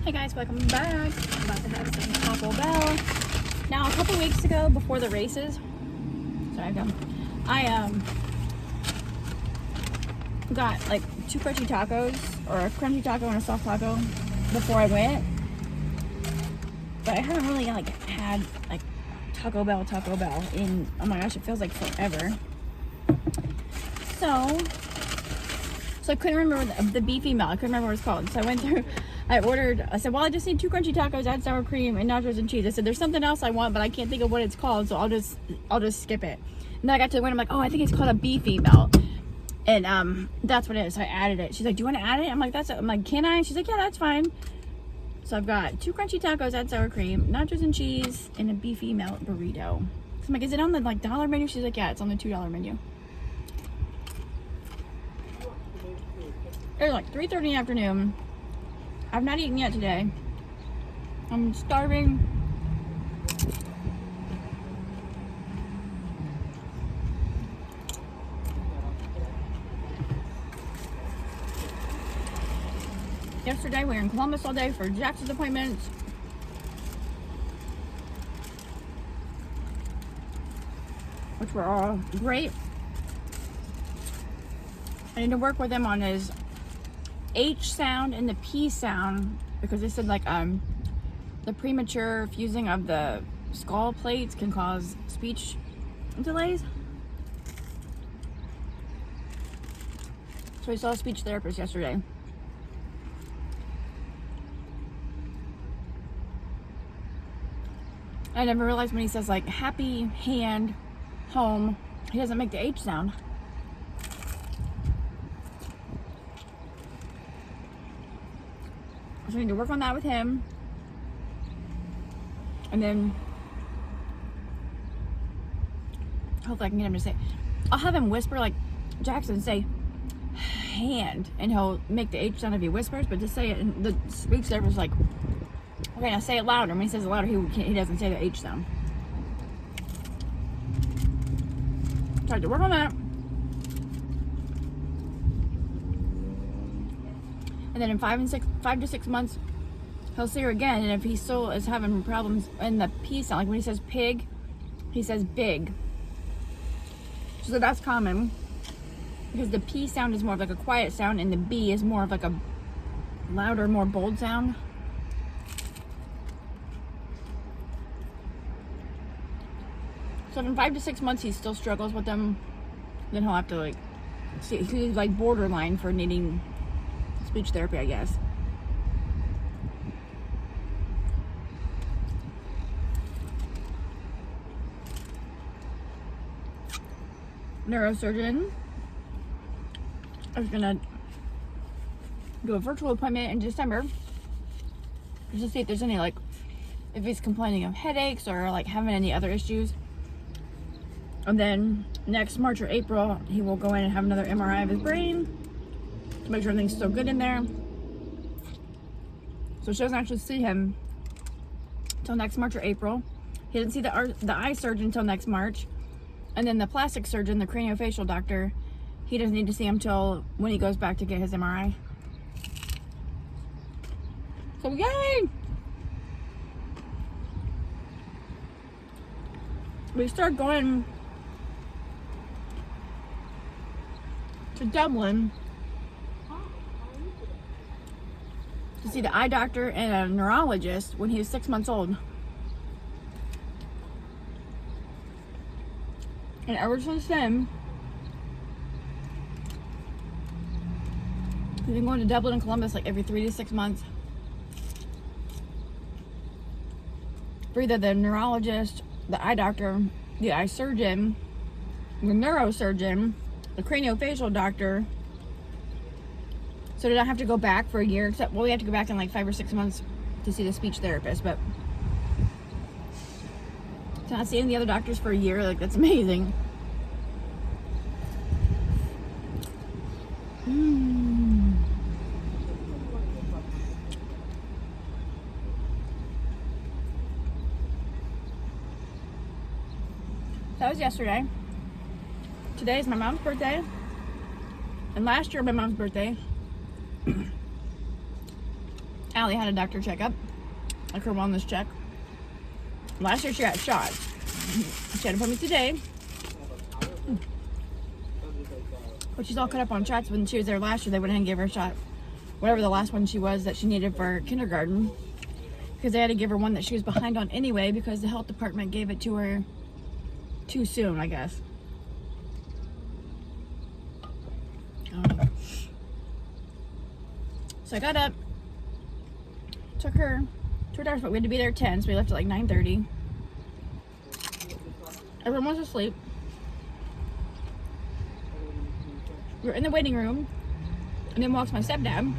Hey guys, welcome back. I'm about to have some Taco Bell. Now, a couple weeks ago, before the races, I got like 2 crunchy tacos, or a crunchy taco and a soft taco before I went. But I haven't really had like Taco Bell in, oh my gosh, it feels like forever. So I couldn't remember the beefy melt. I couldn't remember what it's called. So I went through, I said, well, I just need 2 crunchy tacos, add sour cream and nachos and cheese. I said, there's something else I want, but I can't think of what it's called, so I'll just skip it. And then I got to the window, I'm like, oh, I think it's called a beefy melt. And that's what it is. So I added it. She's like, do you want to add it? I'm like, can I? She's like, yeah, that's fine. So I've got 2 crunchy tacos, add sour cream, nachos and cheese, and a beefy melt burrito. So I'm like, is it on the dollar menu? She's like, yeah, it's on the $2 menu. It was like 3:30 in the afternoon. I've not eaten yet today. I'm starving. Yesterday we were in Columbus all day for Jackson's appointments. Which were all great. I need to work with him on his H sound and the P sound, because they said the premature fusing of the skull plates can cause speech delays. So we saw a speech therapist yesterday. I never realized when he says like happy, hand, home, he doesn't make the H sound. So I need to work on that with him. And then hopefully I can get him to say, I'll have him whisper like Jackson, say hand, and he'll make the H sound if he whispers, but to say it, and the speech therapist was like, okay, now say it louder. When he says it louder, he doesn't say the H sound. Tried to work on that. And then in 5 to 6 months, he'll see her again. And if he still is having problems in the P sound, like when he says pig, he says big. So that's common, because the P sound is more of like a quiet sound, and the B is more of like a louder, more bold sound. So if in 5 to 6 months he still struggles with them, then he'll have to see, he's like borderline for needing speech therapy, I guess. Neurosurgeon is gonna do a virtual appointment in December just to see if there's any if he's complaining of headaches or having any other issues. And then next March or April, he will go in and have another MRI of his brain to make sure everything's still good in there. So she doesn't actually see him until next March or April. He doesn't see the eye surgeon until next March. And then the plastic surgeon, the craniofacial doctor, he doesn't need to see him till when he goes back to get his MRI. So yay! We start going to Dublin to see the eye doctor and a neurologist when he was 6 months old. And ever since then, we've been going to Dublin and Columbus every 3 to 6 months for either the neurologist, the eye doctor, the eye surgeon, the neurosurgeon, the craniofacial doctor. So did I have to go back for a year? Except, well, we have to go back in 5 or 6 months to see the speech therapist, but to not seeing the other doctors for a year, that's amazing. That was yesterday. Today is my mom's birthday. And last year, my mom's birthday, Allie had a doctor checkup, like her wellness check. Last year she got shots. She had an appointment today. But she's all cut up on shots. When she was there last year, they went ahead and gave her a shot. Whatever the last one she was that she needed for kindergarten. Because they had to give her one that she was behind on anyway because the health department gave it to her too soon, I guess. I don't know. So I got up, took her to her doctor's, but we had to be there at 10, so we left at like 9:30. Everyone was asleep. We were in the waiting room, and then walks my stepdad.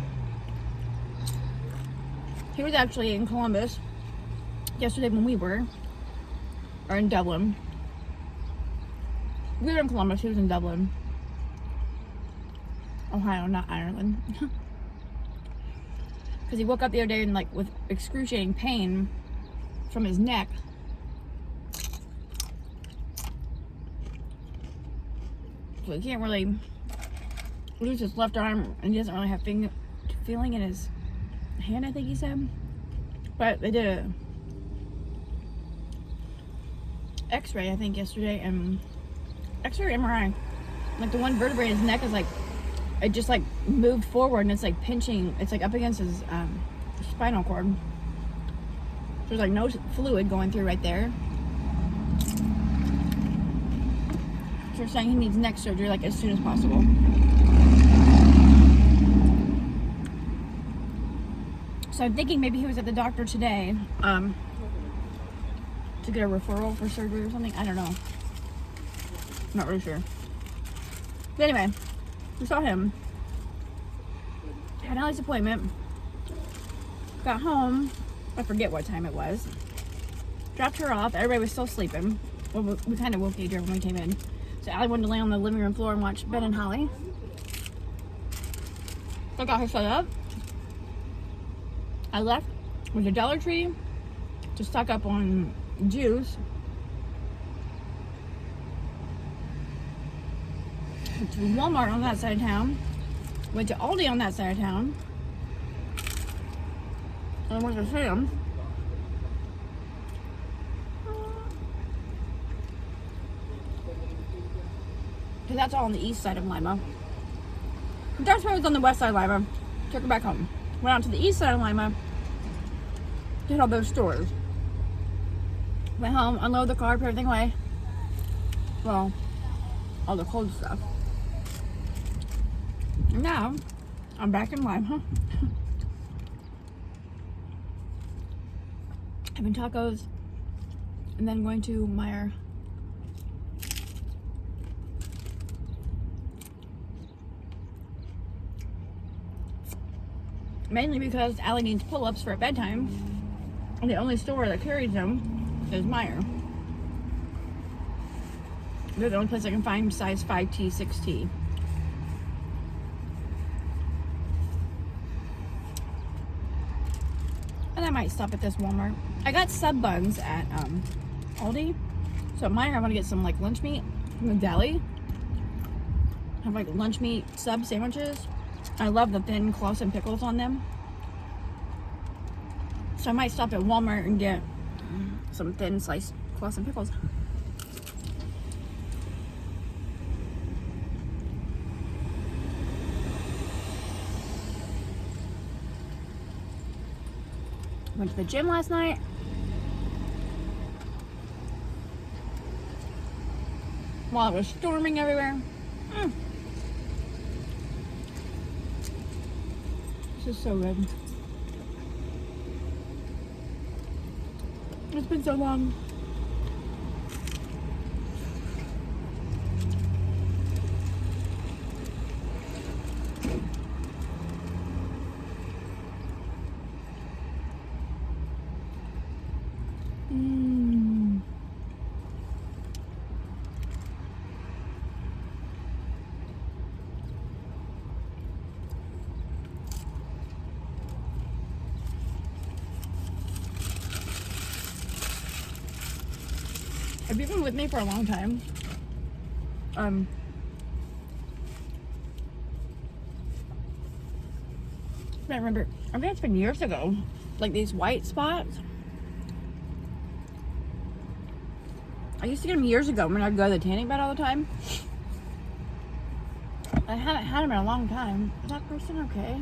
He was actually in Columbus yesterday when we were, or in Dublin. We were in Columbus, he was in Dublin. Ohio, not Ireland. Because he woke up the other day and like with excruciating pain from his neck. So he can't really lose his left arm, and he doesn't really have feeling in his hand, I think he said. But they did a x-ray, I think, yesterday, and x-ray or MRI. Like the one vertebrae in his neck is like, it just like moved forward and it's like pinching, it's like up against his spinal cord. There's like no fluid going through right there. So they're saying he needs neck surgery like as soon as possible. So I'm thinking maybe he was at the doctor today to get a referral for surgery or something. I don't know. I'm not really sure. But anyway, we saw him. Had Allie's appointment. Got home. I forget what time it was. Dropped her off. Everybody was still sleeping. Well, we kind of woke each other when we came in. So Allie wanted to lay on the living room floor and watch Ben and Holly. So I got her set up. I left with a Dollar Tree to stock up on juice. Went to Walmart on that side of town. Went to Aldi on that side of town. And I went to Sam's. Because that's all on the east side of Lima. Darth Vader was on the west side of Lima. Took her back home. Went out to the east side of Lima. Did all those stores. Went home, unloaded the car, put everything away. Well, all the cold stuff. And now, I'm back in Lima. Having tacos. And then going to Meyer. Mainly because Allie needs pull-ups for bedtime. And the only store that carries them is Meyer. They're the only place I can find size 5T, 6T. And I might stop at this Walmart. I got sub buns at Aldi. So at Meyer, I want to get some like lunch meat from the deli. Have like lunch meat sub sandwiches. I love the thin Clausen pickles on them. So I might stop at Walmart and get some thin sliced Clausen pickles. Went to the gym last night. While it was storming everywhere. This is so good. It's been so long. Have you been with me for a long time? I remember, I think it's been years ago. Like these white spots. I used to get them years ago when I'd go to the tanning bed all the time. I haven't had them in a long time. Is that person okay?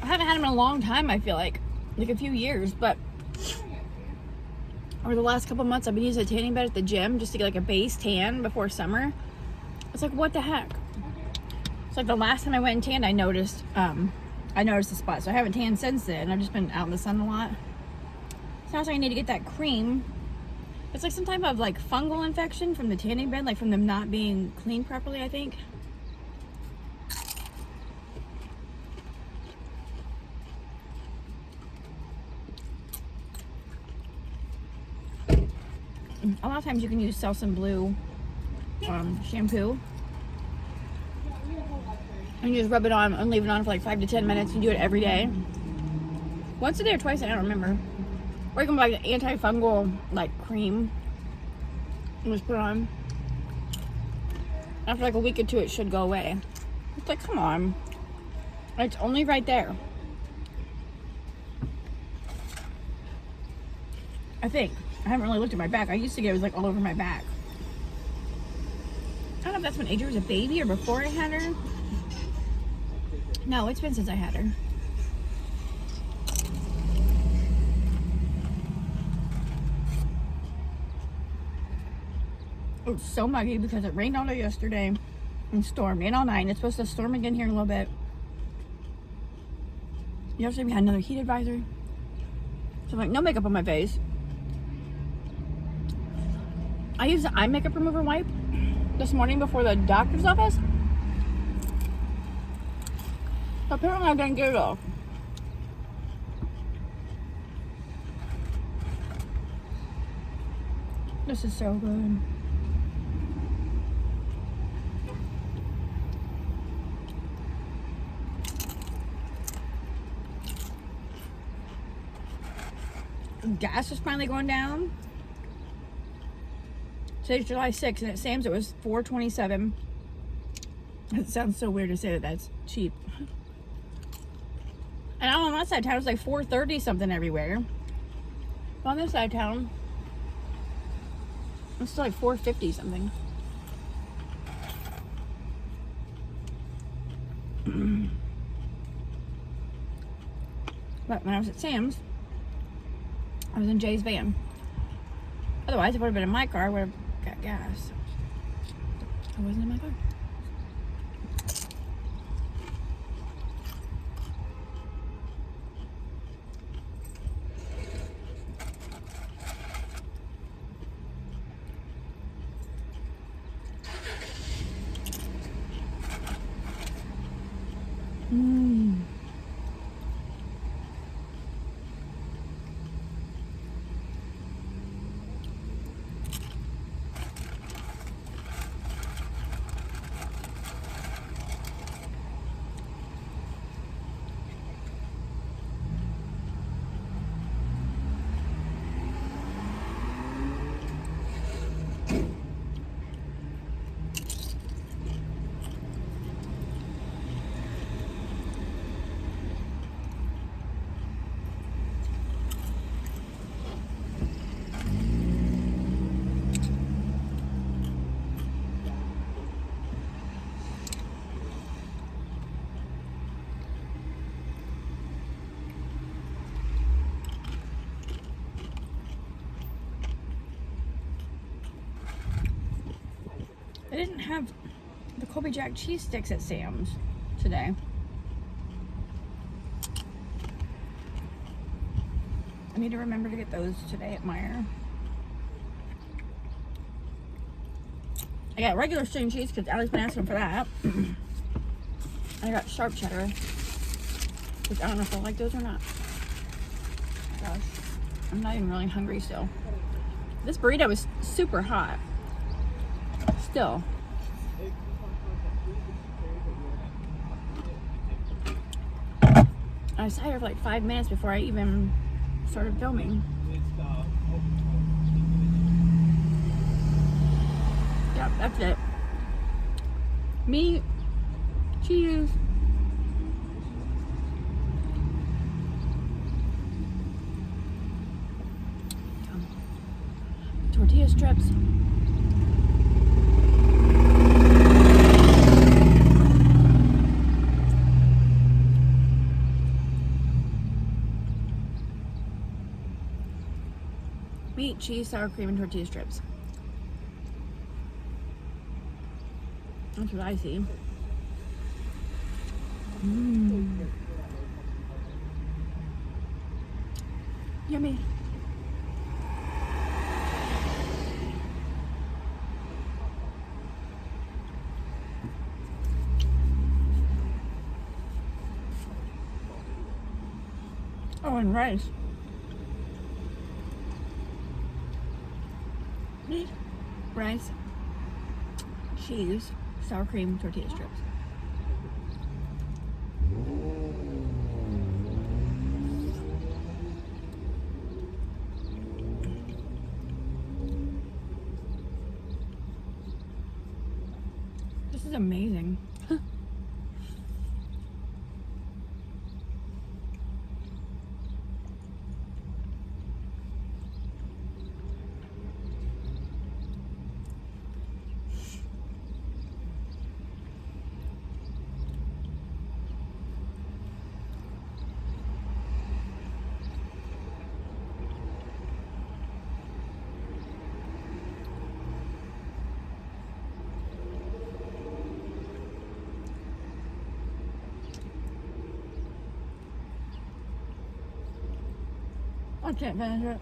I haven't had them in a long time, I feel like a few years, but over the last couple months I've been using a tanning bed at the gym just to get like a base tan before summer. It's like, what the heck? It's like the last time I went and tanned, I noticed the spot. So I haven't tanned since then. I've just been out in the sun a lot. So now I need to get that cream. It's like some type of like fungal infection from the tanning bed, like from them not being cleaned properly, I think. A lot of times you can use Selsun Blue shampoo. And you just rub it on and leave it on for like 5 to 10 minutes. You do it every day. Once a day or twice, I don't remember. Or you can buy like an antifungal like cream and just put it on. After like a week or two, it should go away. It's like, come on. It's only right there. I think. I haven't really looked at my back. I used to get it was like all over my back. I don't know if that's when Adria was a baby or before I had her. No, it's been since I had her. It's so muggy because it rained all day yesterday and stormed and all night. And it's supposed to storm again here in a little bit. Yesterday we had another heat advisory. So I'm like, no makeup on my face. I used the eye makeup remover wipe this morning before the doctor's office. Apparently I didn't get it off. This is so good. Gas is finally going down. Today's July 6th, and at Sam's it was $4.27. It sounds so weird to say that that's cheap. And on that side of town, it's like $4.30 something everywhere. But on this side of town, it's still like $4.50 something. But when I was at Sam's, I was in Jay's van. Otherwise, if I would have been in my car, I would have got gas. I wasn't in my car. They didn't have the Colby Jack cheese sticks at Sam's today. I need to remember to get those today at Meijer. I got regular string cheese because Allie's been asking for that. I got sharp cheddar, which I don't know if I like those or not. Gosh, I'm not even really hungry still. This burrito was super hot. Still. I was tired for like 5 minutes before I even started filming. That's it. Meat, cheese, tortilla strips. Meat, cheese, sour cream, and tortilla strips. That's what I see. Yummy. Oh, and rice. Meat, rice, cheese, sour cream, tortilla strips. This is amazing. I can't finish it.